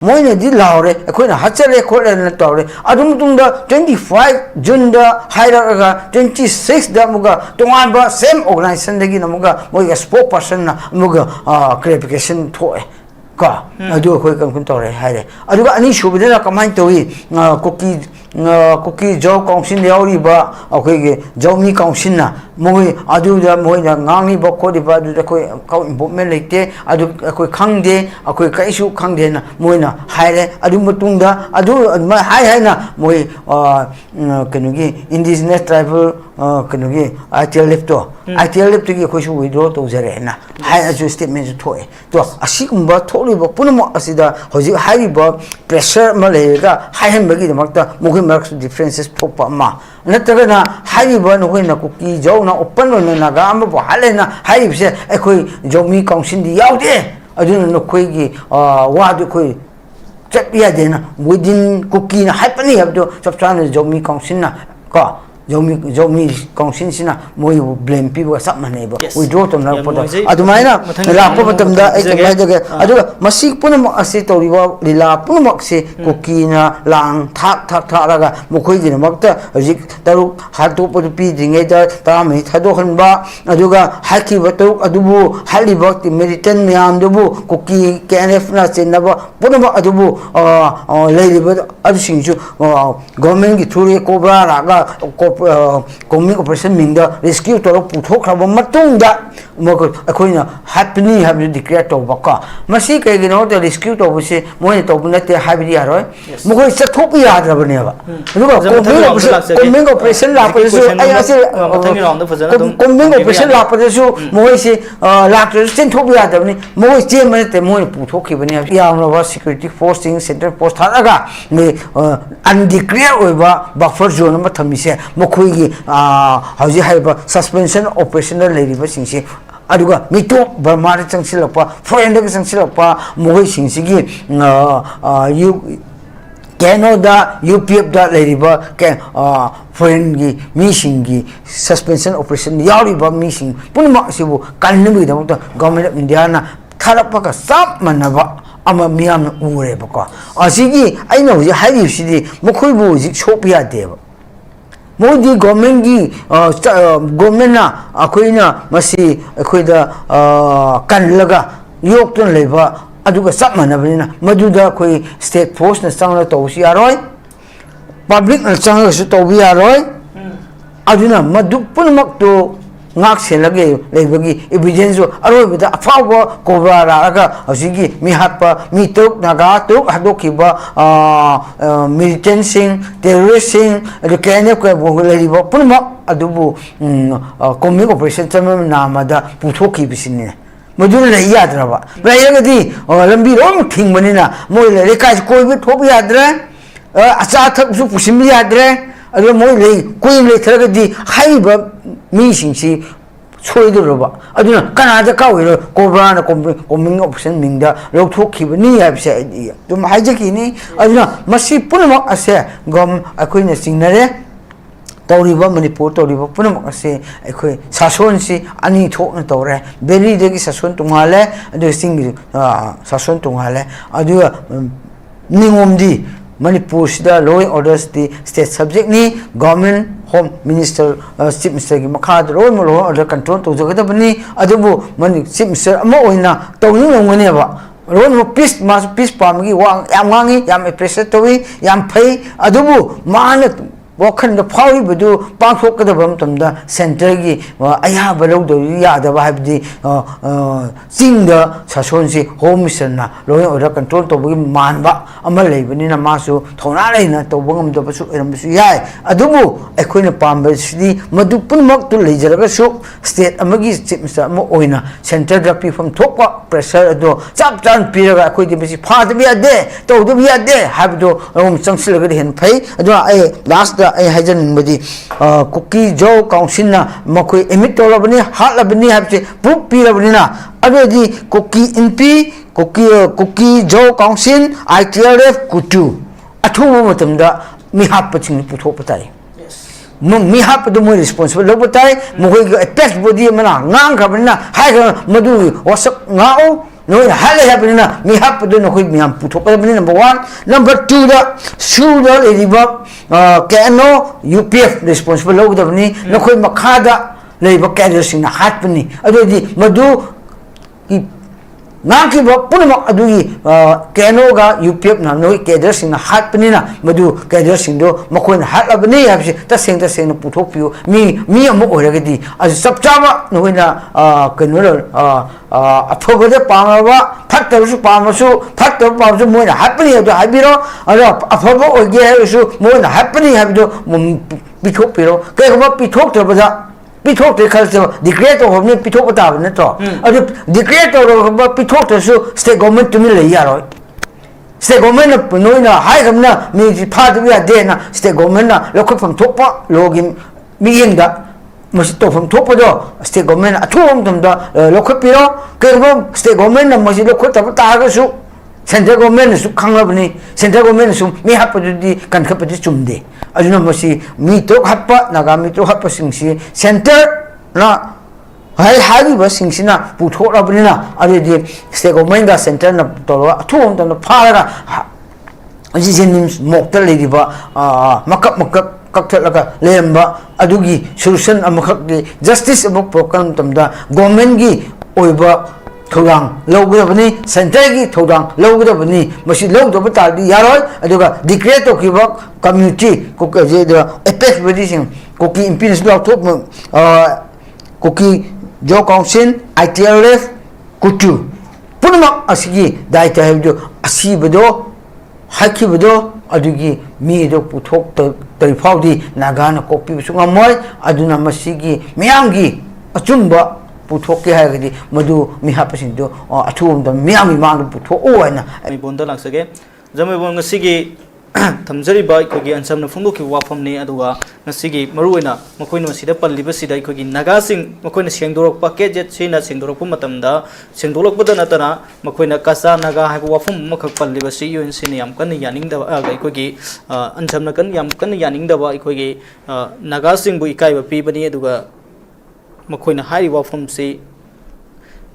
मोइने दी लाउरे अखोइना हचरे खोलेन तौरे अदुम तुंगदा 25 जून दा हाइरगा 26 दा मुगा तोंगानबा सेम ऑर्गेनाइजेशन दगी नमुगा मोइगा स्पोक पर्सन ना मुगा क्लैरिफिकेशन थोए का अदु अखोइ कंकुन तौरे हाइरे अदुगा अनि सुबदना कमाइन तोई कुकी जॉब काउंसिल यावरीबा अखोइगे जॉमी काउंसिल ना मोइ अदुदा मोइना ngangi bokodiba अदुदा कोइ काउ इंवॉल्वमेंट लेते अदु अखोइ खंगदे अखोइ काइसु खंगदे ना मोइना हाइरे अदु मतुंगदा अदु हाइ हाइना मोइ कनुगी इंडिजिनस ट्राइबल कनुगी ITLF तो ITLF तगी अखोइसु विड्रॉ तौजरे ना हाइ अजु स्टेटमेंट थोए तो असिगुंबा थोलिबा पुनम असिदा होजि हाइरिबा प्रेशर म लेगा हाइहनबगी दमकता मोइ मरक्स डिफरेंसेस थोपा मा नत्रगना हाइरिबा नोइना कुकी जौना ओपन ओना नागा अमबो हालेना हाइरिबसे अखोइ जौमी काउंसिल दी यावदे अदुना नोखोइगी वादु खोइ चपिया देना विदिन कुकी ना हाइपनी हबदो सबचान जौमी काउंसिल ना का जौमी काउंसिल सिना मोइ ब्लेम पीबो सब मनेबो विड्रॉ तमना पदो अदुमाइना लापो मतमदा ए कमाइ जगे अदुगा मसी पुनम असे तौरिबा लीला पुनमक से कुकीना लांग थाक रगा मुखोइगिन मक्ता हजिक तरु हातो पदु पीदिङै दा तामै थादो हनबा अदुगा हाकिबा तरु अदुबु हालिबा मेरिटन म्याम दुबु कुकी KNF ना चेनबा पुनम अदुबु लेलिबा अदुसिंजु गवर्नमेंट की थ्रू कोबरा रागा कॉमिंग ऑपरेशन मिंगदा रेस्क्यू तौर पुथोखरब मतुंगदा मको अखोइना हैप्पनी हाबि डिक्लेयर तौबका मसी कइगिनो त रेस्क्यू तौबसे मोइ तौब नते हाबि यारोय मको चथोप याद्रबनेबा दुगा कॉमिंग ऑपरेशन लापसु आई असे कॉमिंग ऑपरेशन लापसु मोइ से लाक्टर चेनथोप यादबनि मोइ चे मनते मोइ पुथोखिबनि यावनबा सिक्योरिटी फोर्सिंग सेंटर पोस्ट थारगा ने अनडिक्लेयर ओइबा बफर जोन म थमिसे मखोइगी हौजी हाइबा सस्पेंशन ऑपरेशनल लेरिबा सिंसे अदुगा मिटो बर्मा चंगसिलपा फॉरेन दग चंगसिलपा मोइ सिंसिगी यू कैनोदा UPF दा लेरिबा के फॉरेन की मीसिंगी सस्पेंशन ऑपरेशन यारिबा मीसिंग पुनमा सिबु काननबि दमता गवर्नमेंट ऑफ इंडिया ना थारपका सब मनबा अमा मियाम उरेबको असिगी आइना हुजि हाइरिसिदि मखोइबु हुजि सोपिया देबा मोदी गवर्नमेंट की गवर्नमेंट ना अखोइना मसी अखोइदा कनलगा योक्तन लेबा अदुगा सब मनबनिना मदुदा अखोइ स्टेट फोर्स ना चंगला तौसी यारोय पब्लिक ना चंगला तौबि यारोय अदुना मदु पुनमक तो ngak selage lebagi evidence aroibada afawa kobra raga hosigi mi hatpa mi tuk naga tuk hadokiba militant sing terrorist sing the KNF ko bongoleriba punma adubu comming operation tamam namada puthoki bisine modul lai yadraba bayagadi lambi rom thingbanina moi le kai koi bi thob yadra acha thak su pusim yadra अगर मोई ले कोई ले थरग दी हाइबा मीसिंसी सोइदुरबा अदुना Kannada काविरो कोब्राना combing operation मिंगदा लौथोखिबनी हाबसे तुम हाइजकिनी अदुना मसी पुनमक असे गम अखोइना सिंगनरे तौरिबा मणिपुर तौरिबा पुनमक असे अखोइ सासोनसी अनि थोकना तौरे बेली देगी सासोन तुंगाले अदु सिंग सासोन तुंगाले अदु निंगोमदी Manipur sida law and orders the state subject ni government home minister chief minister ki makha law and order control to jagada bani adubu mani chief minister ama oina tawni ngone ba law and peace mas peace pamgi wang yam ngangi yam appreciate towi yam phai adubu man वखन द फावी बदु पांथोक कदबम तमदा centre की आया बलौ दो यादब हाबदी चिंग द ससोनसी होम मिनिस्टर ना लोय और कंट्रोल तो बगी मानबा अमल लेबनिना मासु थौना लेना तो बंगम दबसु एरमसु याय अदुबु अखोइना पाम्बसिदी मदु पुनमक तु लेजरगसु स्टेट अमगी चीफ मिनिस्टर अम ओइना सेंटर द पिफम थोपा प्रेशर अदो चाप चान पिरगा अखोइदि बिसि फादबि यादे तौदबि यादे हाबदो ओम चंगसिलगदि हेन फै अदो ए लास्ट हाइजनबदी कुकी जो काउंसिल ना मखोइ एमिट तौरबनी हालबनी हाबसे प्रूफ पीरबनीना अबेदी Kuki MP Kuki Zo council ITLF कुटु अथुबो मतमदा मिहापचिंग पुथोपताई मिहापदो मोइ रिस्पांसिबल लोबताई मोइ एपेक्ट बॉडी मना ngang खबना हाइ मदु वसक ngao नोई हाले हापनिना मी हापदो नखोई मियाम पुथोकबनि नंबर 1 नंबर 2 दा सुदा लेरिबा केनो यूपीएफ रिस्पांसिबल लोगदबनि नखोई मखादा लेरिबा कैडरसिंग हाटपनि अदोदि मदु की नाकी पुनम अदुगी केनोगा यूपीएफ ना नोई कैडरसिंग हाटपनिना मदु कैडरसिंग दो मखोइन हाटलबनि हाबसे तसेंग पुथोपियो मी अमु ओरगदि अज सबचाबा नोइना केनो अफबदे पामबा फटबसु पामसु फटब पामसु मोइना हाटपनि अदु हाबिरो अदो अफब ओगे हाबसु मोइना हाटपनि हाबिदो पिथोपिरो केगबा पिथोक्तबदा पिथोक्ते खलसे डिक्लेयर तो हमने पिथोक बताब नतो अदु डिक्लेयर तो पिथोक्तसु स्टेट गवर्नमेंट तुमि ले यारो स्टेट गवर्नमेंट नोइना हाइगमना मी फादबि यादेना स्टेट गवर्नमेंट लखफम थोपा लोगिम मियिंदा मसी तोफम थोपदो स्टेट गवर्नमेंट अथोम तमदा लखपिरो केगबा स्टेट गवर्नमेंट मसी लखतब तागसु सेंट्रल गवर्नमेंट सु खांगबनि सेंट्रल गवर्नमेंट सु मी हापदि कनखपदि चुमदे अजुना मसी मी तो हापा नागा मी तो हापा सिंगसी सेंटर ना हाई हाई बस सिंगसिना पुथोरबनिना अदि स्टेट गवर्नमेंट गा सेंटर ना तोरो अथोम तन फारगा अजि जेनिम्स मोक्तल लेदिबा मकप कक्थलगा लेम्बा अदुगी सोल्यूशन अमखक जस्टिस अबक प्रोग्राम तमदा गवर्नमेंट गी ओइबा थौदांग लौगदबनी सेंटर की थौदांग लौगदबनी मसी लौदब तादी यारोय अदुगा डिक्लेयर तोखिबा कम्युनिटी को जे एपेक्स बडीसिंग कोकी इंपिडेंस लौथोप कोकी जो काउंसिल आईटीआरएफ कुटु पुनमक असिगी दायित्व हैबदो असिबदो हाकिबदो अदुगी मीदो पुथोक तरिफाउदी नागाना कॉपी सुंगमोय अदुना मसीगी मियांगी अचुंबा पुथोके है मधु मिहापसिंदो अथुम मियामी मांग पुथोओ हैना बोंदा लाक्सगे जमेबों ngasiगी थमजरिबा इखोगी अनसमना फुंगोकी वाफमनी अदुगा ngasiगी मरुइना मखोइना मसिदा पल्लिबा सिदा इखोगी नागासिंग मखोइना सेंगदोरकपा केजेट सिना सेंगदोरकपा मतमदा सेंगदोरकपदा नतना मखोइना कासा नागा हाइबो वाफम मखक पल्लिबा सि यूएनसी ने याम कन यानिंगदबा इखोगी अनसमना कन याम कन यानिंगदबा इखोगी नागासिंगबु इकाइबा पीबनी अदुगा मखोइना हाई वाफम से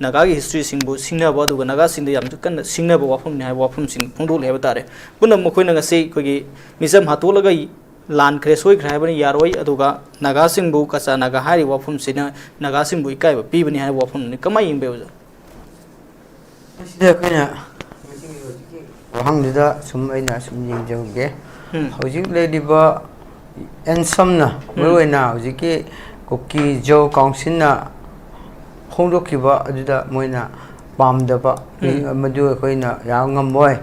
नागा की हिस्ट्री सिंगबु सिंगनाबा अदुगा नागा सिंग याम कन सिंगनाबा वाफम ने हाई वाफम सिंग फोंदोल हेबा तारे पुनम मखोइना ngasi कोगी मिजम हातोलगा लान क्रे सोइ खराबनि यारोय अदुगा नागा सिंगबु कसा नागा हाई वाफम सिना नागा सिंगबु इकाइबा पीबनि हाई वाफम ने कमाय इंबे उजा सिदा कना वहांदिदा सुम आइना सुम यिंजौगे हौजिक लेदिबा एनसमना मरोइना हौजिके cookie Zo council होंदोखिबा अदुदा Moina पामदबा मदु अखोइना याङमोय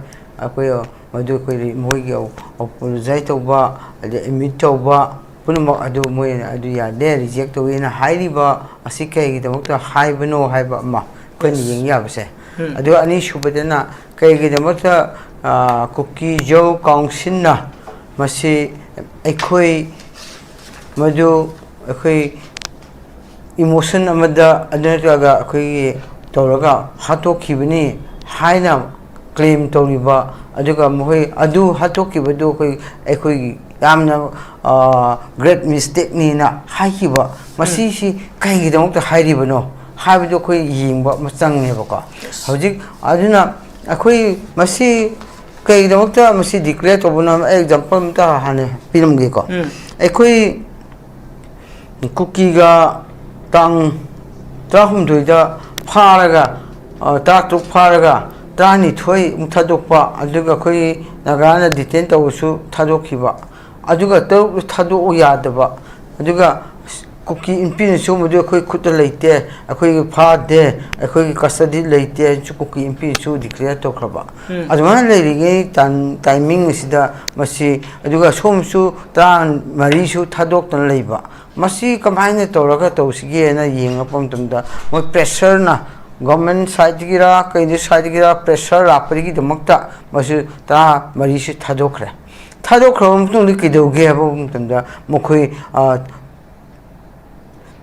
अखोय मदु अखोइ मोइगे apologise तौबा अदे एमिट तौबा पुनमक अदु मोइना अदु यादे रिजेक्ट तौइना हाइरिबा असि कैगी दमकता हाइबनो हाइबा अमा कोइन यिंग याबसे अदु अनि सुबदना कैगी दमकता कुकी जो काउंसिल ना मसी अखोइ मदु अखोइ इमोशन अमदा अदनतगा अखोइ तौरगा हातोखिबनी हाइना क्लेम तौरिबा अदुगा मोय अदु हातोखिबदु अखोइ यामना ग्रेट मिस्टेक नीना हाइखिबा मसीसी कैगिदमक हाइरिबनो हाइबदु अखोइ यिंबा मचंगनेबको हौजिक अदुना अखोइ मसी कैगिदमक मसी डिक्लेयर तौबना एग्जांपल मता हाने पिरमगेको अखोइ कुकीगा तांग ताहुमदुइदा फारगा तातुक फारगा तानी थोई मुथादोपा अदुगा खोई नागाना डिटेन तौसु थादोखिबा अदुगा तौ थादो यादबा अदुगा कुकी इंपिनेसु मदु खोई खुद लेते अखोई फादे अखोई कस्टडी लेते कुकी इंपिनेसु डिक्लेयर तोखरबा अदुमा लेरिगे टाइमिंग सिदा मसी अदुगा सोमसु तान मरीसु थादोक्तन लेबा मसी कमाइने तौरगा तौसिगेना येंगपम तुमदा मो प्रेशर ना गवर्नमेंट साइड गिरा कई साइड गिरा प्रेशर लापरिगी दमकता मसी ता मरीसु थादोखरे थादोखरम तुंदि किदोगे हबो तुमदा मखोई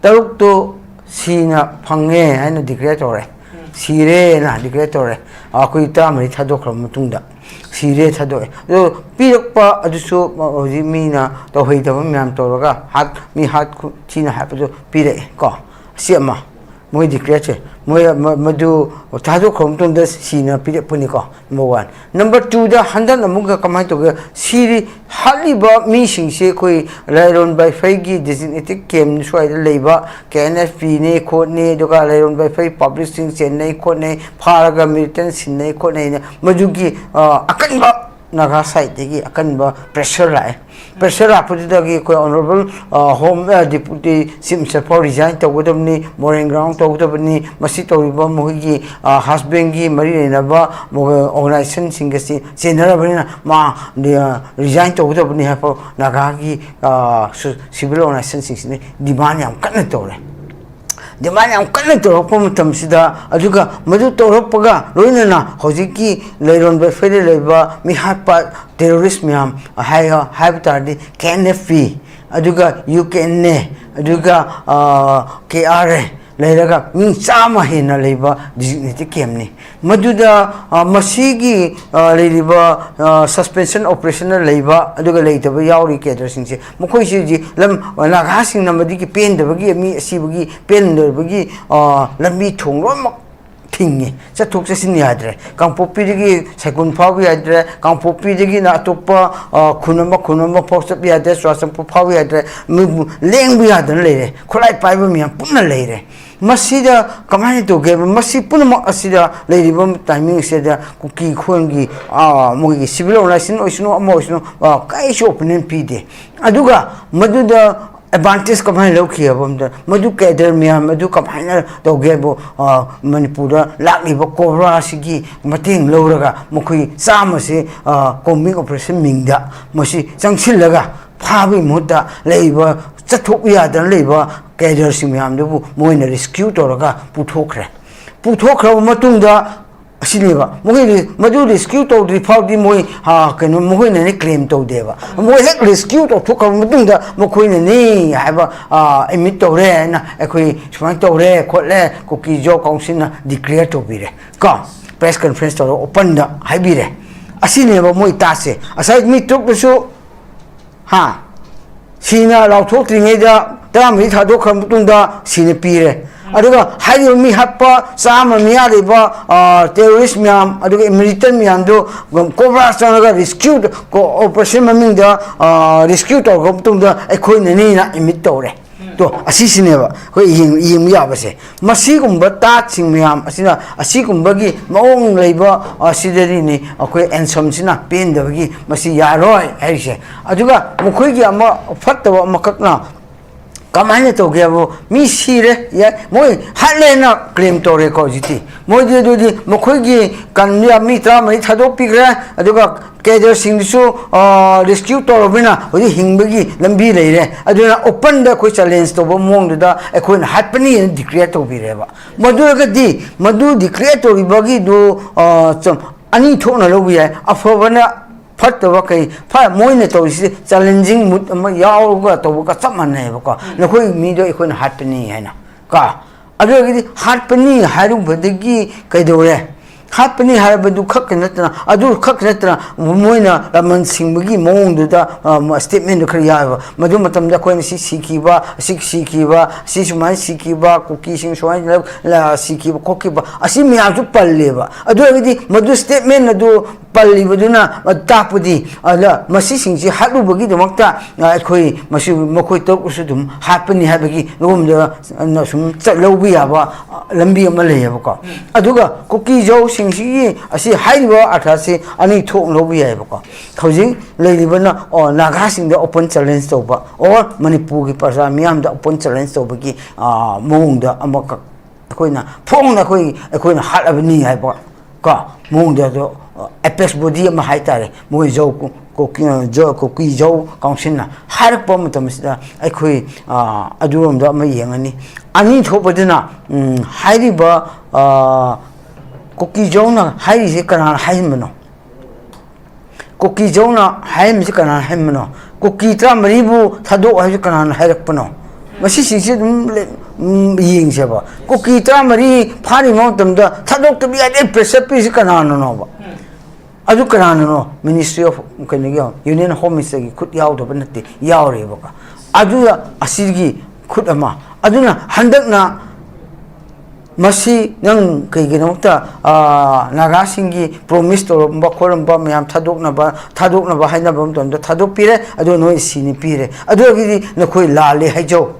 तरुक तो सीना फंगे है डिक्लेयर तौरे सीरे ना डिक्लेयर तौरे अखोई तामरी थादोखरम मतुंदा सीरे थादोए तो पीरकपा अदुसु हौजि मीना तौहैदब म्याम तौरगा हात मी हात चीना हापदो पीरे को सिमा मोय डिक्लेयर छे madu tado khom tung da sina pide puniko number 1 number 2 da handan amuga kamai to ga siri haliba mi sing se koi lairon by faigi designated kem swai da leiba KNFP ne ko ne doga lairon by fai publishing chennai ko ne pharaga militant sinai ko ne madugi akan ba naga side degi akan ba pressure lai pressure apudagi ko honorable home deputy sim for resign to godamni morning ground to godamni masi to riba mogi husband gi mari na ba organization singasi general bana ma resign to godamni ha po naga gi civil organization singsi demand yam kan to re demand yam kan to ko tam sida aduga madu to ropaga loina na hojiki leiron be fede leiba mi hatpa terrorist myam habitat KNFP aduga UKN aduga KRA leiraga mi chama hina leiba designated kemni maduda masigi leiba suspension operation leiba aduga leitaba yauri cadre singse mokoi ji lam naga sing namadi ki pen dabagi mi asibagi pen dabagi lambi thongro tinggi chathok chasin yadre kangpopi degi sakun phawi yadre kangpopi degi na topa khunamba phosap yadre swasam phawi yadre lengbu yadre leire kholai paiba mi punna leire masida kamani to ge masi punma asida leiriba timing seda kuki khongi mogi civil organization oisno amosno kai opinion pide aduga maduda advantage kamai lokhi abamda madu kader miya madu kamai to gebo manipura lakliba cobra sigi mating loraga mukhui samase combing operation mingda masi changsillaga phabi muta leiba chathok yadan leiba kader simyam debu moina rescue toraga puthokra matungda asineba mogi madu rescue to refaudi moi keno moi ne claim to deba moi hek rescue to thokra matungda mokoi ne haiba emit to re na ekoi sman to re khotle kuki jo council na declare to bire ka press conference to open da haibire asineba moi tase asai mi tuk so sina law thok tringeida tamri thado kham tungda sine pire aduga hayo mi happa sama mi aliba terrorist myam aduga militant myam do cobra sanaga rescue ko operation maming da rescue to kham tungda ekhoi ne na emit tore to asisineba ko yim yabase masigumba ta ching myam asina asigumbagi maong leiba asidari ni akoi ensam sina pen dabagi masi yaroi aise aduga mukhoi gi ama fattawa makakna kamane to gebo mi sire ya moi halena claim to re ko jiti moi de do mokhoi gi kanya mi tra mai thado pigra aduga kader sing su rescue to robina odi hingbagi lambi leire aduna open da ko challenge to bomong da ekhoin happening declare to bireba madu declare to bagi do ani thona lobi ya afobana fatwa kai fa moine to challenging mut ma yaw to ka chamane ba ko nakoi mi do ekhoin happening haina ka adogidi happening haru badagi kai dore happening harabadu khak natna adu khak natna moina raman singbagi mong da statement khar ya madu matam da koin sikiba si sumai sikiba kuki sing swai la sikiba kokiba asi mi aju palleba adu agidi madu statement adu palli baduna tapudi ala masi singji hadu bagi damakta khoi masi mokoi to usudum happening habagi lom da na sum lobi aba lambi amale ya ko aduga kuki jo singsi asi haiba athasi ani thok lobi ya ko khojing leilibana naga sing da open challenge to ba or manipur gi parsa miam da open challenge to bagi mong da amaka koina phong na koina halabni hai ba ka mong da do apex body ma hai tare moi jo koki jo council na har pa matam sida ai adurom da ma yengani ani thopodina hairiba koki jo na hairi se kana haimno koki jo na haim se kana haimno koki tra maribu thado hai kana hairakpno masi singse ying se ba koki tra mari phari mo tamda thadok to bi ade pressure pi se kana no ba adu kana no ministry of union home ministry gi khut yaw do banati yaw re ba adu asirgi khut ama aduna handakna masi nang kaiginokta Nagasinggi promise to bakoramba mayam thadoknaba hainabam tonda thadok pire ado noi sini pire ado gidi nakoi lale haijo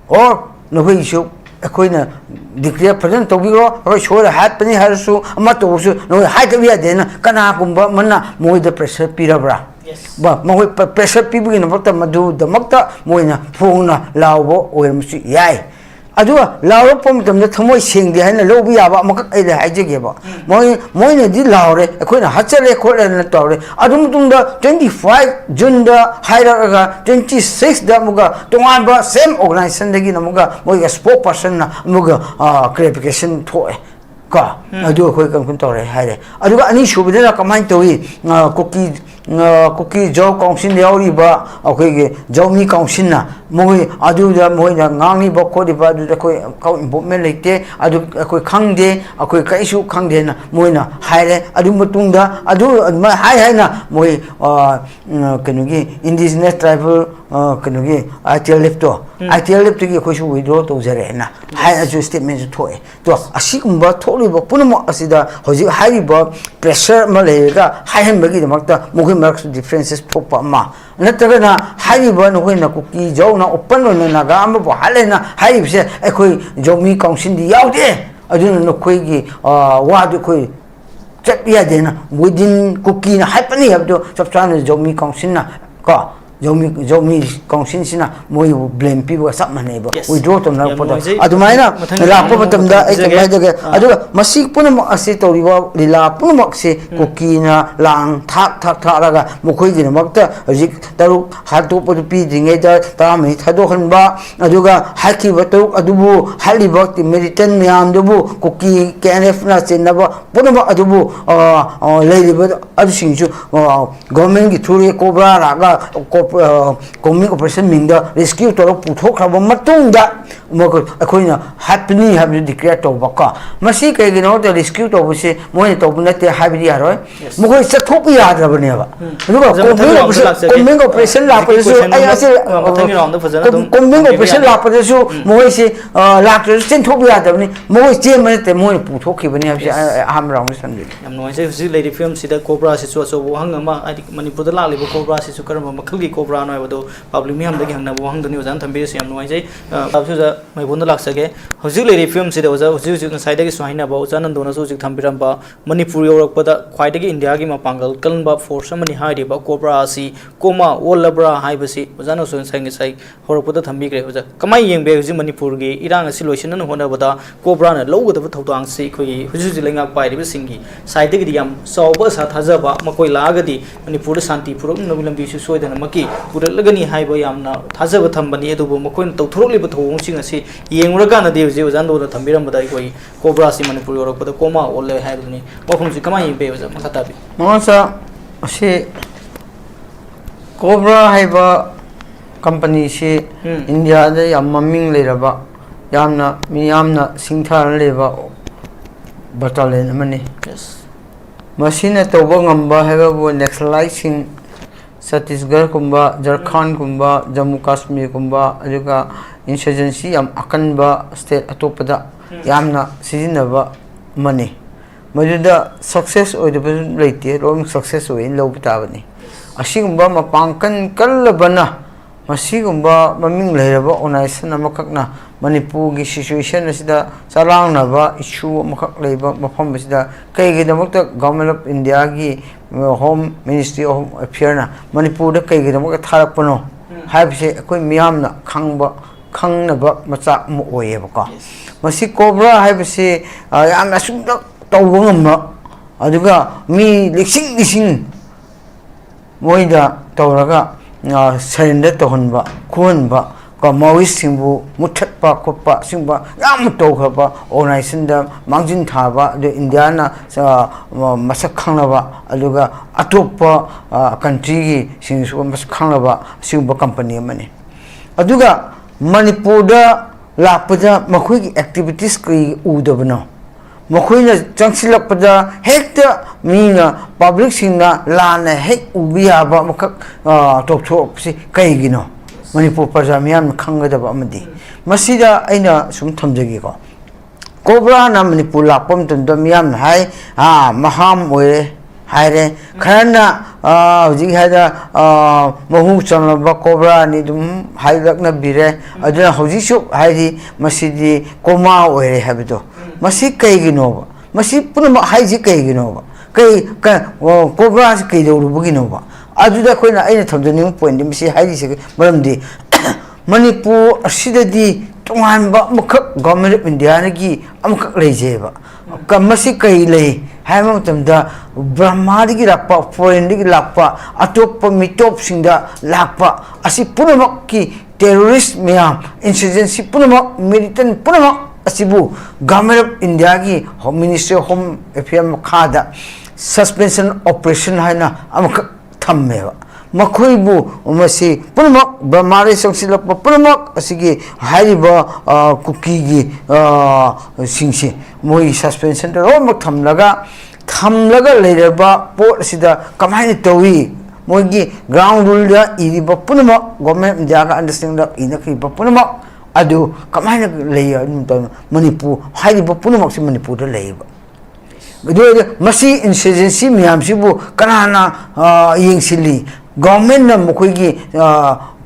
or nakoi isu akoina declare present to biro ro shora hat pani harsu ama to su no hai ka biya dena kana kumba manna moi the pressure pirabra ba moi pressure pibu na bakta madu da makta moina phongna lawbo oirmsi yai adua lauro pom tamna thamoi sengdi haina lobi aba makak ai da haijege ba moi ne di laure akoina hachare khole na tawre adum tungda 25 June da hairaga 26 da muga tongan ba same organization dagi na muga moi ga spokesperson na muga clarification thoe ka adu khoi kam kun tawre haire aduga ani shubidena kamai towi cookie job council yauri ba akoige jomi council na moi adu da moi na ngangi ba ko di ba du da koi kau involvement leite adu koi khangde akoi kaisu khangde na moi na haire adu mutung da adu hai na moi kenogi indigenous tribal kenogi ITLF to ITLF to gi koi su withdraw to jare na hai aju statement thoe to asigumba tholi ba punama asida hoji hai ba pressure ma lega hai hen bagi damakta marks differences popa ma natragana haiba no hoina cookie jo na open no na ga am bo halena haibse ekoi jomi council di yaude aduna no koi gi wa du koi chapia dena within cookie na haipani habdo chapchana jomi council na ka jomi council sina moi blame people sap mane ba withdraw to na poda adumaina la po batamda ai kamai daga aduga masik punam ase toriwa lila punam se cookie na lang thak raga mokoi gi makta hojik taru hatu podu pi dingai da tamai thado khanba aduga haki batu adubu hali bakti meritan myam dubu cookie KNF na chenaba punam adubu leiliba adu singju government gi thuri cobra raga coming operation mingda rescue to puthok khaba matungda moko akoina happily have declare to baka masi kai gino to rescue to buse moi to bunate habiri aroi moko isa thok ya drabane ba duga coming operation la pa su ai ase coming operation la pa su moi se la to sin thok ya drabane moi je mane te moi puthok ki bani habse ham rang sanbi yam noi se husi lady film sida cobra se so hang ma ai manipur da la le cobra se su karama makhal gi cobra no ba public mi ham da gi hang na bo hang da ni jan thambi se yam noi jai babsu ja mai bon da lak sage husi lady film sida oja husi sai da gi swaina ba ujan ndo na su jik thambiram ba manipur yorak pa da khwai da gi india gi ma pangal kaln ba force mani hai de ba cobra si koma olabra hai ba si ujan no so sai ngi sai horak pa da thambi gre uja kamai yeng be husi manipur gi irang asi loisin na hona ba da cobra na lo ga da thodang si khoi husi lenga pai de singi sai da gi yam so ba sa thaja ba makoi la ga di manipur shanti purok no lambi su soi da na maki puralagani hai ba yam na thaja ba thambani edu bo makoi to thurok li ba thong sing asi yengra ga na de je ujan do na thambiram ba dai khoi cobra si manipur yorak pa da koma olle hai ba ni mafum si kamai be uja makata bi masa ase cobra hai ba company se india da yam maming le raba yamna mi yamna singthar le ba battalion amani yes machine to ba ngamba hai ba bo nationalizing Chhattisgarh kumba Jharkhand kumba Jammu Kashmir kumba aduga insurgency yam akanba state atopada yamna sijinaba mani maduda success oidaba leite rom success oin lobtabani asigumba mapangkan kallabana masigumba maming leiraba organization amakakna manipur gi situation asida chalangnaba issue amakak leiba mafam asida kaigidamukta government of india gi home ministry of affairs na manipur da kaigidamukta tharakpano haibse akoi miyamna khangnaba macha mu oyeba ko masi cobra haibse yamna sumda tawba ngamna aduga mi lising moida tawraga surrender to honba khonba ko maoist singbu muthatpa khoppa singba yam tawkhaba organization da mangjin thaba de india na masak khanglaba aduga atoppa country gi singsu masak khanglaba singba company mani aduga manipur da lakpada makhoi gi activities ki udabno makhoi changsilakpada hekta mina public singna lana hek ubiya ba makak tokthop si kaigino manipur prajamiam khangadaba amadi masida aina sum thamjagi ko cobra ना मणिपुर लापम तुम मियाम हाय महाम ओरे हायरे खरना हजी हायदा Mhow चंगब cobra नि दुम हायदकना बिरे अदुना हजीसु Haidi मसिदि coma ओरे हाबिदो मसि कैगिनोबा मसि पुनम हायजि कैगिनोबा कई cobra कई दौरुबगिनोबा अदुदा खोइना आइना थमजनिंग पॉइंट मसि हायदिसे मरमदि मणिपुर असिददि तोंगानबा मखक गवर्नमेंट ऑफ इंडिया की अमखक लेजेबा कमसी कई ले हायमा मतमदा ब्रह्मादगी लापा फॉरेनदगी लापा अतोप मिटोप सिंदा लापा असि पुनमक की टेररिस्ट मियाम इंसर्जेंसी पुनमक मिलिटेंट पुनमक असिबु गवर्नमेंट ऑफ इंडिया की होम मिनिस्ट्री होम अफेयर मखादा सस्पेंशन ऑपरेशन हायना अमखक थम्मेबा मखोइबु मसी पुनमक ब्रह्मारे संसिलप पुनमक असिगी हाइबा कुकीगी सिंगसी मोई सस्पेंशन द रोमक थमलगा लेरबा पोट सिदा कमाइन तोवी मोगी ग्राउंड रूल दा इरिबा पुनमक गवर्नमेंट इंडिया का अंडरस्टैंडिंग दा इनखिबा पुनमक अदु कमाइन लेय मणिपुर हाइबा पुनमक से मणिपुर दा लेयबा मसी इंसर्जेंसी मियामसिबु कनाना यंगसिली गवर्नमेंट ना मुखोगी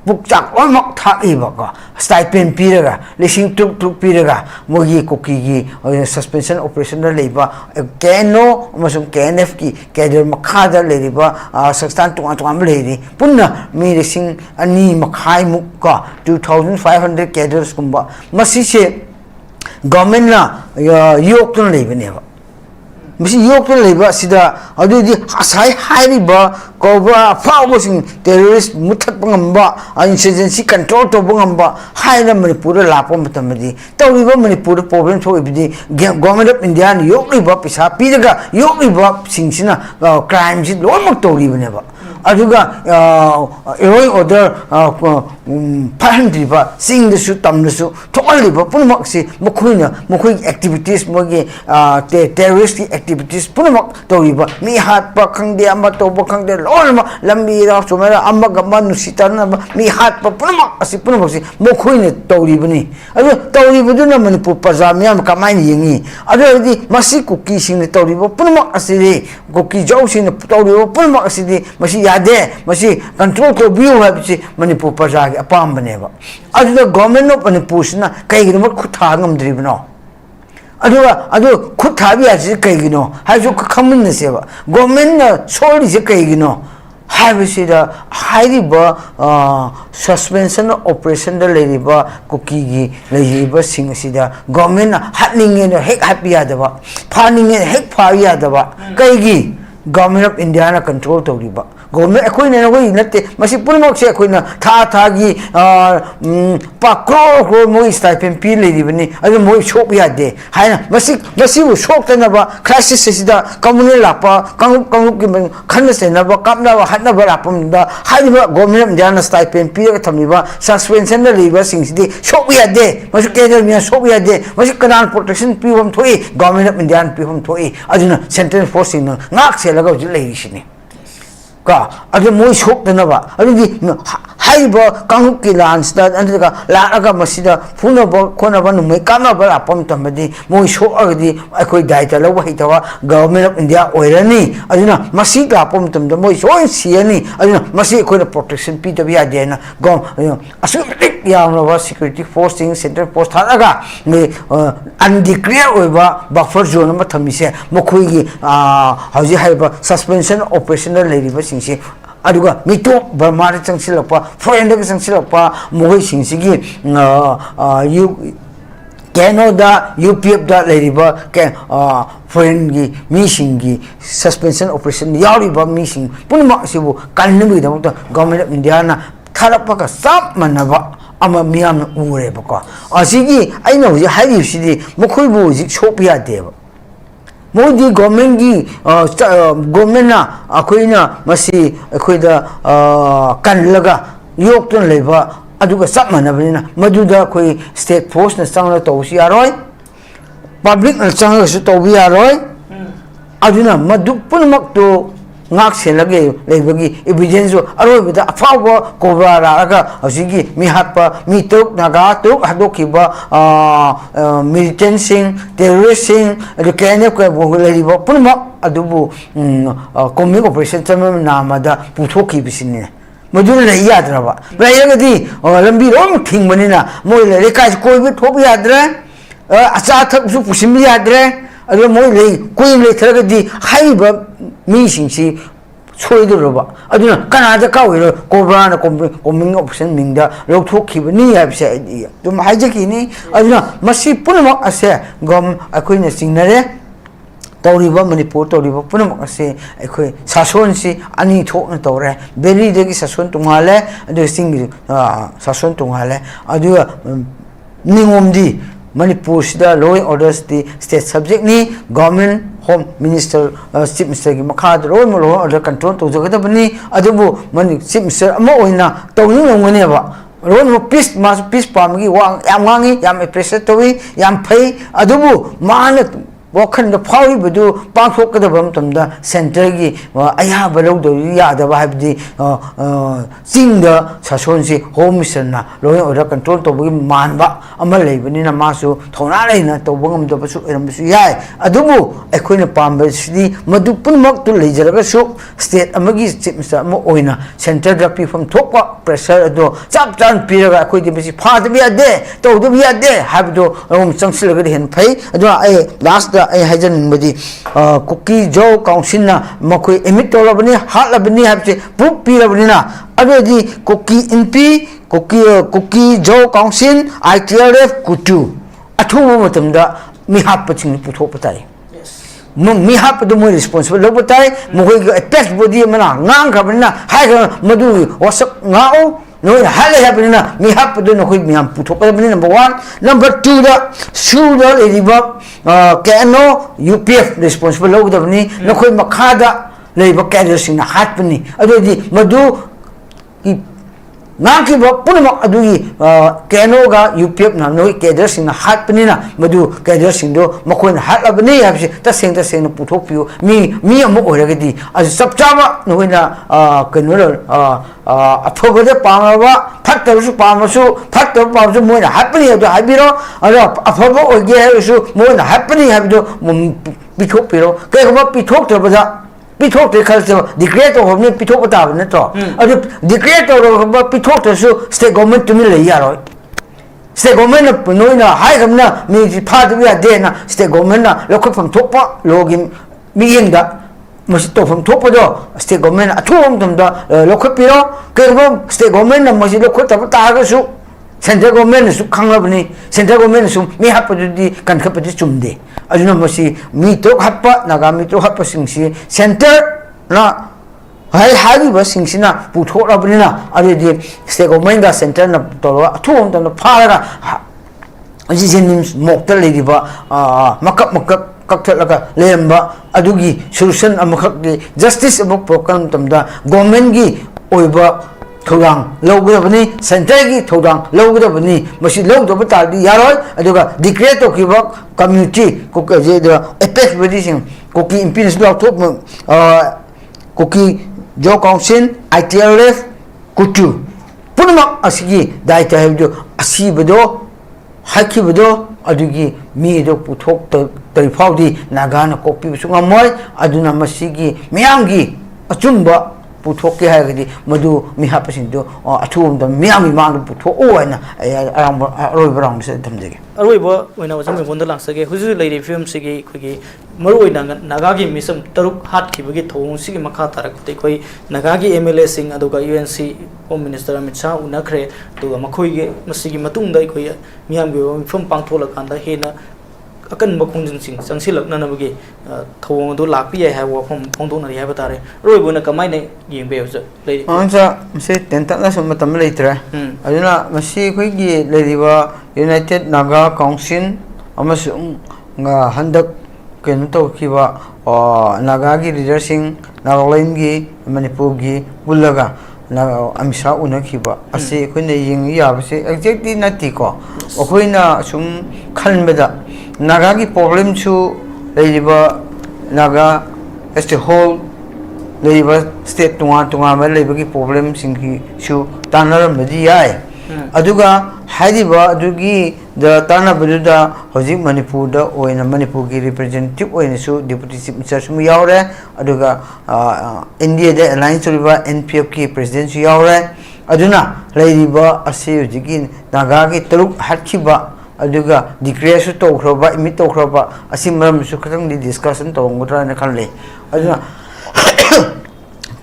पुकचाक ओमक थाइबको स्टाइपेंड पीरगा लिसिंग टुक पीरगा मोगी कोकी सस्पेंशन ऑपरेशन दा लेबा केनो अमसुम केएनएफ की कैडर मखादा लेरिबा संस्थान टुआम लेरी पुन्ना मी लिसिंग अनि मखाई मुक 2500 कैडर्स कुंबा मसी से गवर्नमेंट ना योक लेबनेबा मसी योग लेबा सिदा अदुदी हसाई हाइरिबा कोबरा फावसिंग टेररिस्ट मुथत ngamba इंसर्जेंसी कंट्रोल तोब ngamba हाइना मणिपुर लापो मतमदी तौरिबा मणिपुर प्रॉब्लम थोइबदी गवर्नमेंट ऑफ इंडिया नि योगलिबा पैसा पीरगा योगलिबा सिंगसिना क्राइम जि लोमक तौरिबनेबा अदुगा एरोई ऑर्डर फाहंद्रिबा सिंगदसु तमदसु थोलिबा पुनमक सि मखोइना मखोइ एक्टिविटीज मोगे टेररिस्ट एक्टिविटीज पुनमक तौरिबा मी हातपा खंगदे अमा तोब खंगदे लोलमा लंबी रा सुमेरा अमा गमा नुसिताना मी हातपा पुनमक असि पुनमक सि मखोइना तौरिबनी अदु तौरिबदुना मणिपुर प्रजा मियाम कमाइन यंगी अदुदि मसि कुकी सिंग तौरिबा पुनमक असि कुकी जौ सिंग तौरिबा पुनमक असि मसि यादे मसि कंट्रोल तो बियो हाबिसि मणिपुर प्रजा के अपामबनेबा अदुदा गवर्नमेंट ऑफ मणिपुर सिना कईगिनो खुथा ngमद्रिबनो अदु खुथा बियासि कईगिनो हाजु खमनसेबा गवर्नमेंट ना सोलिसे कईगिनो हाबिसिदा हाइरिबा सस्पेंशन ऑपरेशन दा लेरिबा कुकी गी लेरिबा सिंग सिदा गवर्नमेंट ना हटनिंगे ना हेक हापियादबा फानिंगे हेक फायादबा कईगी गवर्नमेंट ऑफ इंडिया ना कंट्रोल तौरिबा गवर्नमेंट अखोइना नगोइ नते मसि पुनमक से अखोइना थागी पाक्रो क्रो मोइ स्टाइपेंड पी लेरिबनी अदु मोइ शोप यादे हाइना मसिबु शोक्तनबा क्राइसिस सिदा कम्युनल लापा कंगुप की खन्न सेनबा कापनबा हटनबा लापमदा हाइबा गवर्नमेंट ऑफ इंडिया ना स्टाइपेंड पी गा थमिबा सस्पेंशन दा लेबा सिंगसिदि शोप यादे मसि केजर मिया शोप यादे मसि कनाल प्रोटेक्शन पीवम थोइ गवर्नमेंट ऑफ इंडिया पीवम थोइ अदुना सेंट्रल फोर्स सिंग नाक सेलगा जु लेरिसिनी का अदु मोइ सोक्तनबा अदुदि हाइबा कांगुप की लांसदा अंदगा लागा मसिदा फुनबा खोनबा नुमै कानबा अपम तमदि मोइ सोअगदि अखोइ दायित्व लौबा हितवा गवर्नमेंट ऑफ इंडिया ओइरनी अदुना मसि लापम तमदा मोइ सोइ सियनी अदुना मसि अखोइना प्रोटेक्शन पीदबि यादेना गो असुमटिक यावनबा सिक्योरिटी फोर्स सिंग सेंट्रल फोर्स थागा ने अनडिक्लेयर ओइबा बफर जोन मा थमिसे मखोइगी हौजि हाइबा सस्पेंशन ऑपरेशन लेरिबा सिंगसे अदुगा मिटो बर्मारे चंगसिलपा फॉरेन दग चंगसिलपा मोगै सिंगसिगी यू कैनोदा यूपीएफ दा लेरिबा के फॉरेन की मीसिंगी सस्पेंशन ऑपरेशन यारिबा मीसिंग पुनम सिबु काननबि दमत गवर्नमेंट ऑफ इंडिया ना थारपका सब मनबा अमा मियाम उरेबको असिगी आइना हुजि हाइरिसिदि मखोइबु हुजि सोपिया देबा मोदी गवर्नमेंट की गवर्नमेंट ना अखोइना मसी अखोइदा कनलगा योक्तन लेबा अदुगा सब मनबनिना मदुदा अखोइ स्टेट फोर्स ना चंगला तौसि यारोय पब्लिक ना चंगला सु तौबि यारोय अदुना मदु पुनमक तो ngak selage lebagi evidence aroi bida afawa cobra raga asigi mi hatpa mi tuk naga tuk hadokiba militant sing terrorist sing kene ko leriba punma adubu coming operation tamam namada puthoki bisine madul la yadraba bayagadi lambi rom thingbanina moi le kai koi bi thob yadra acha thak su pusim yadra adu moi le koi le thragadi haiba mi singsi soidurba aduna kanada kawiro cobra na coming option mingda lok thokibani habse dum hajaki aduna masi punama ase gom akoina singnare tawriba manipur tawriba punama ase akoi sason si ani thokna tawre beli degi sason tungale adu sing sason tungale adu ningomdi Manipur sida law and orders the state subject ni government home minister chief minister ki makha law and order control to jagada bani adubu mani chief minister ama oina tawni ngone ba ron peace mas peace pamgi wang yam ngangi yam appreciate towi yam phai adubu man wakhan da phawi budu pangthok kada bam tamda center gi aya balog do ya da ba habdi sing da sason si home minister na law and order control to bi man ba amal leibani na masu thona leina to bangam da basu eram su yai adubu ekoina pamba sidi madu punmak tu leijaraga su state amagi chief minister mo oina center da pi from thokwa pressure ado chap chan piraga ekoi di bisi phad bi ade to du bi ade habdo changsil ga hen phai ado ai last da ai hajan badi cookie jo council na makoi emit to labani hat labani habse pup pirabani na abedi cookie mp cookie jo council ITRF kutu athu matamda mi hap paching putho patai mi hap do mo responsible lo patai mo go apex body mana ngang khabna hai madu wasak ngao no hale hapna mi hap do no khoi mi am putho pa number 1 number 2 da su da liba kano UPF responsible lo da ni no khoi makhada leiba cadre sing na hatpni adodi madu ki naki ba punama adugi keno ga UPF na no cadre sing na hatpnina madu cadre sing do makoi na hatlabni habsi ta sing na puthok piu mi am oragadi as sabchaba no na keno athobade pamaba phattaru pamasu phattaru pamasu moi na hatpni ado habiro ado athobo oge hasu moi na hatpni habido pithok piro ke ba pithok tabada pithok te khalse declare to homne pithok ta ne to adu declare to ba pithok to su state government to mi le ya ro state government no na hai gamna mi phad wi ade na state government na lokho pham thokpa login mi yinda masi to pham thokpa do state government athum dum da lokho piro ke ba state government na masi lokho ta ta ga su central government su khanglabni central government su mi hap di kan khap di chumde aduna masi mi to happa naga mi to happa singsi center na hai hari ba singsi na putho rabni na ade di state government ga center na to athum dum na pharaga aji jenim mokta ledi ba makap kaktlaga lemba adugi solution amakhak di justice abok program tamda government gi oiba thorang logdabani center gi thorang logdabani masi logdaba tadi yaroi aduga declare to kiba community ko je da apex body sing ko ki impinus do top koki jo council ITRF kutu punma asigi daita hebdo asibedo hakibedo adugi mi do puthok tarifawdi nagana kopi sungamoy aduna masigi miyamgi achumba puthok ke hagadi madu mi hapasin do athum da miyami mang puthok oina aram roi brang se tamjege aroi ba oina wajam bonda langsage huju leiri film sigi khogi maru oina naga gi misam taruk hat khibagi thong sigi makha tarak te koi naga gi MLA sing aduga UNC home minister Amit Shah unakhre aduga makhoi ge masigi matung dai koi miyam gi film pangthola kanda hena akan bakhung sing sangsilak na nabagi thong do lakpi ai ha wa phongdong na ri ha batare roi bona kamai ne yeng be uja leiri ansa se tenta la sum matam leitre aduna masi khoi gi leiriwa United Naga Council amasung nga handak ken to kiwa Naga gi leader sing Nagaland gi Manipur gi bulaga na amisa una kiba ase khoi ne yeng ya base exactly nati ko khoi na sum khalmeda Naga ki problem chu leiriwa Naga as a whole लेबा state Tunga में लेबा की problem सिंगी सु तानरम बदी याय अदुगा हाइदिबा अदुगी the ताना बदुदा हजिक मणिपुर दा ओइना मणिपुर की रिप्रेजेंटेटिव ओइना सु डिप्टी चीफ मिनिस्टर सु यावरे अदुगा इंडिया दे अलायंस रिबा एनपीएफ की प्रेसिडेंट सु यावरे अदुना लेरिबा असे हजिकी नागा की तरुक हटखिबा अदुगा डिक्लेयर सु तोखरबा इमिट तोखरबा असि मरम सु खतंग दि डिस्कशन तोंगोद्रा न खनले अदुना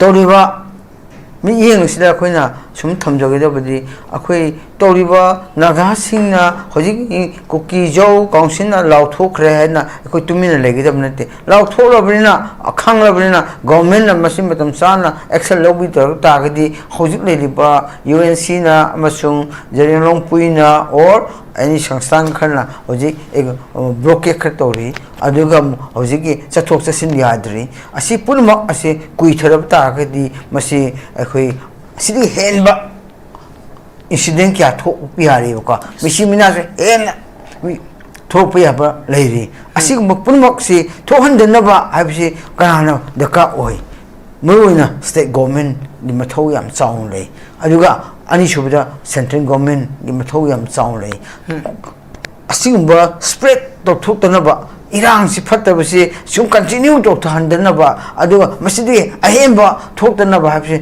तोरिबा मी येंगसिदा अखोइना सुम थमजगदबदि अखोइ तोरिबा नागासिंगना हजिक कुकी जो काउंसिल ना लाउथोखरे हैना अखोइ तुमिना लेगदब नते लाउथोरबनिना अखंगरबनिना गवर्नमेंट ना मसिम मतम साना एक्शन लौबि तागदि हजिक लेलिबा यूएनसी ना अमसुंग जरिलोंग पुइना और एनी संस्थान खरना हजिक एक ब्लॉकेज खर तोरी अदुगा हजिकी चथोक चसिन याद्री असि पुनमक असि कुइथरब तागदि मसि अखोइ सिदि हेनबा इंसिडेंट क्या थोक पियारेबको मिसि मिनासे हेन थोक पियाबा लेरी असि पुनमक सि थोहनदनबा हाबसि कनाना दका ओइ मरुइना स्टेट गवर्नमेंट दि मथौ याम चाउन ले अदुगा अनिसुबदा सेंट्रल गवर्नमेंट दि मथौ याम चाउन ले असिगुंबा स्प्रेड तो थोक्तनबा इरांग से फटबसे सुम कंटिन्यू तो हंदनबा अदुगा मसिदि अहेंबा थोक्तनबा हाबसे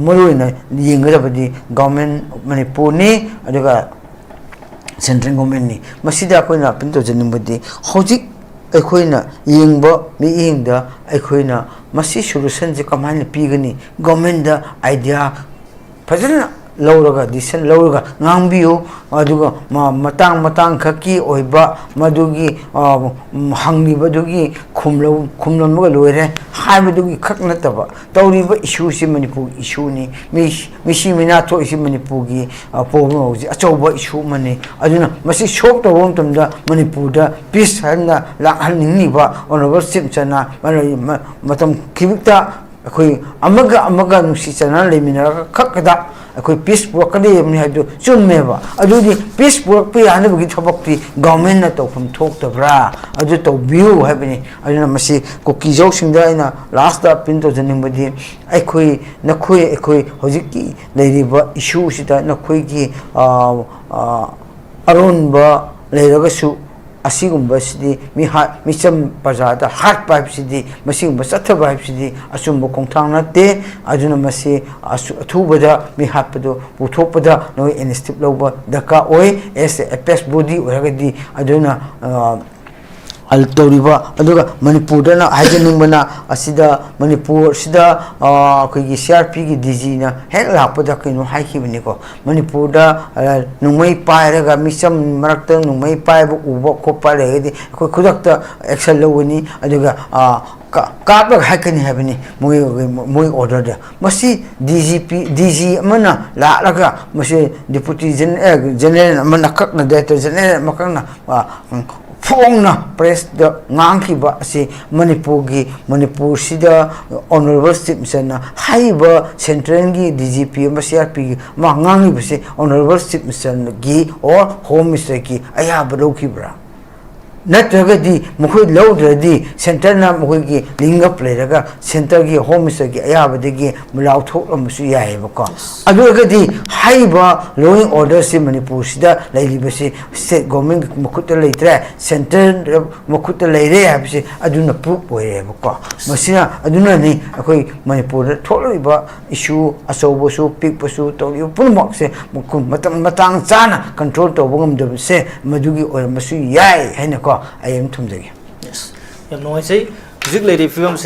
मरुइना येंगदबदि गवर्नमेंट मणिपुर नि अदुगा सेंट्रल गवर्नमेंट नि मसिदा कोइना पिंतो जनिबदि हौजिक अखोइना येंगबा मियेंगदा अखोइना मसि सोल्यूशन जे कमाइन पीगनी गवर्नमेंट दा आइडिया फजना लौरगा डिसीजन लौरगा ngambiu aduga matang khaki oiba madugi hangliba dugi khumlamga loire haibadugi khak nataba tawriba issue si manipur issue ni mishi mina to isi manipur gi problem hoji achauba issue mani aduna masi shop to wom tumda manipur da peace hanna la halningni ba honorable sim chana matam kibikta अखोई अमगा नुसी चना lamina खकदा अखोई piece पुरकदे नि हाइदो चुनमेबा अदुदि piece पुरकपि यानबगी थबक्ति government ना तौफम थोक्तब्रा अदु तौबिउ हाइबनि अदुना मसी कोकिजौ सिंगदा इना last दा pin तो जनिंबदि अखोई नखोई अखोई होजिकि लेरिबा इशू सिदा नखोई की अरोनबा लेरगसु असिगुंबसिदि मिचम प्रजादा हार्ट पाइप सिदि मसिगुंब चथ पाइप सिदि असुंब कोंथांग नते अजुना मसि अथुबदा मि हापदो पुथोपदा नो इनिस्टिव लौबा दका ओय एस एपेस बॉडी ओरगदि अजुना al toriba aduga manipur da na hajeningbana asida manipur sida koi gi crp gi dg na hek lapada kino haikibni ko manipur da nungmai paira ga misam marakta nungmai pai bu uba ko pare di koi khudakta action lowani aduga काप हाकनी है मोई order दे मसी DG अमना लालगा मसी deputy general अमना ककना डेटा general मकना फोंगना press द ngang से मणिपुर सिदा ऑनरेबल चीफ मिनिस्टर हाइबा सेंट्रल की डीजीपी सीआरपी मा ngang से ऑनरेबल चीफ मिनिस्टर की और होम मिनिस्टर की अयाब लौखिब्रा नत्रगदी मुखोय लौद्रदी सेंटर ना मुखोय की लिंग अप लेरगा सेंटर की होम मिनिस्टर की अयाबदगी मुलाव थोकलमसु यायबको अदुगदी हाइबा लॉइंग ऑर्डर से मणिपुर सिदा लैलिबसे स्टेट गवर्नमेंट मुखुत लेत्रे सेंटर मुखुत लेरे हाबसे अदुना प्रूफ ओइरेबको मसिना अदुना नि अखोय मणिपुर थोलइबा इशू असौबसु पिकपसु तौलि पुनमक से मतंग चाना कंट्रोल तौबगमदबसे मदुगी ओइरमसु याय हैनको I am Tumjagi. Yes. You have no idea. Music lady film